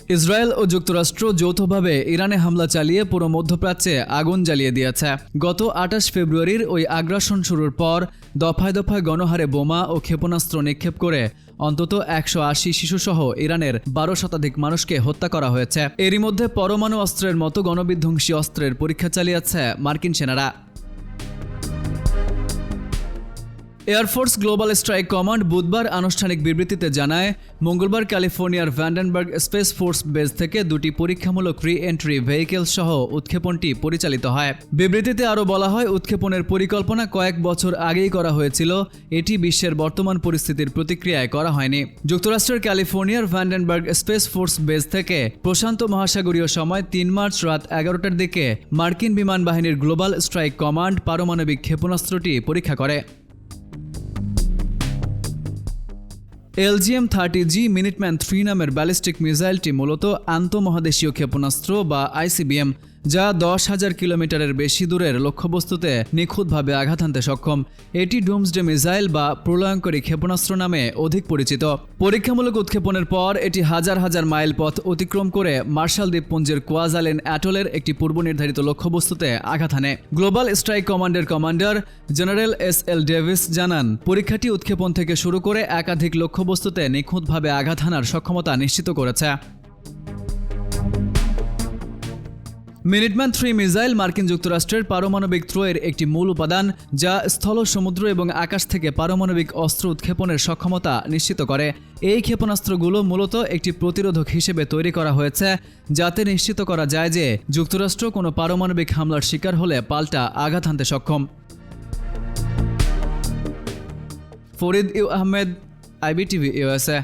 Israel ও যুক্তরাষ্ট্র যৌথভাবে ইরানে হামলা চালিয়ে পুরো মধ্যপ্রাচ্যে আগুন জ্বালিয়ে দিয়েছে। গত ২৮ ফেব্রুয়ারির ওই আগ্রাসন শুরুর পর দফায় দফায় গণহারে বোমা ও ক্ষেপণাস্ত্র নিক্ষেপ করে অন্তত ১৮০ শিশুসহ ইরানের ১২ শতাধিক মানুষকে হত্যা করা হয়েছে। এরই মধ্যে পরমাণু অস্ত্রের মতো গণবিধ্বংসী অস্ত্রের পরীক্ষা চালিয়েছে মার্কিন সেনারা। এয়ারফোর্স গ্লোবাল স্ট্রাইক কমান্ড বুধবার আনুষ্ঠানিক বিবৃতিতে জানায়, মঙ্গলবার ক্যালিফোর্নিয়ার ভ্যান্ডেনবার্গ স্পেস ফোর্স বেস থেকে দুটি পরীক্ষামূলক রি-এন্ট্রি ভেহিকেল সহ উৎক্ষেপণটি পরিচালিত হয়। বিবৃতিতে আরও বলা হয়, উৎক্ষেপণের পরিকল্পনা কয়েক বছর আগেই করা হয়েছিল। এটি বিশ্বের বর্তমান পরিস্থিতির প্রতিক্রিয়ায় করা হয়নি। যুক্তরাষ্ট্রের ক্যালিফোর্নিয়ার ভ্যান্ডেনবার্গ স্পেস ফোর্স বেস থেকে প্রশান্ত মহাসাগরীয় সময় ৩ মার্চ রাত ১১টার দিকে মার্কিন বিমান বাহিনীর গ্লোবাল স্ট্রাইক কমান্ড পারমাণবিক ক্ষেপণাস্ত্রটি পরীক্ষা করে। LGM-30G মিনিটম্যান 3 নামের ব্যালিস্টিক মিসাইলটি মূলত আন্তঃমহাদেশীয় ক্ষেপণাস্ত্র বা ICBM, যা ১০,০০০ কিলোমিটারের বেশি দূরের লক্ষ্যবস্তুতে নিখুঁতভাবে আঘাত হানতে সক্ষম। এটি ডুমসডে মিসাইল বা প্রলয়ঙ্করী ক্ষেপণাস্ত্র নামে অধিক পরিচিত। পরীক্ষামূলক উৎক্ষেপণের পর এটি হাজার হাজার মাইল পথ অতিক্রম করে মার্শাল দ্বীপপুঞ্জের কোয়াজালেন অ্যাটলের একটি পূর্বনির্ধারিত লক্ষ্যবস্তুতে আঘাত হানে। গ্লোবাল স্ট্রাইক কমান্ডের কমান্ডার জেনারেল SL ডেভিস জানান, পরীক্ষাটি উৎক্ষেপণ থেকে শুরু করে একাধিক লক্ষ্যবস্তুতে নিখুঁতভাবে আঘাত হানার সক্ষমতা নিশ্চিত করেছে। মিনিটম্যান 3 মিসাইল মার্কিন যুক্তরাষ্ট্রের পারমাণবিক থ্রোয়ের একটি মূল উপাদান, যা স্থল, সমুদ্র এবং আকাশ থেকে পারমাণবিক অস্ত্র উৎক্ষেপণের সক্ষমতা নিশ্চিত করে। এই ক্ষেপণাস্ত্রগুলো মূলত একটি প্রতিরোধক হিসেবে তৈরি করা হয়েছে, যাতে নিশ্চিত করা যায় যে যুক্তরাষ্ট্র কোনো পারমাণবিক হামলার শিকার হলে পাল্টা আঘাত হানতে সক্ষম। Farid U Ahmed, IBTV USA।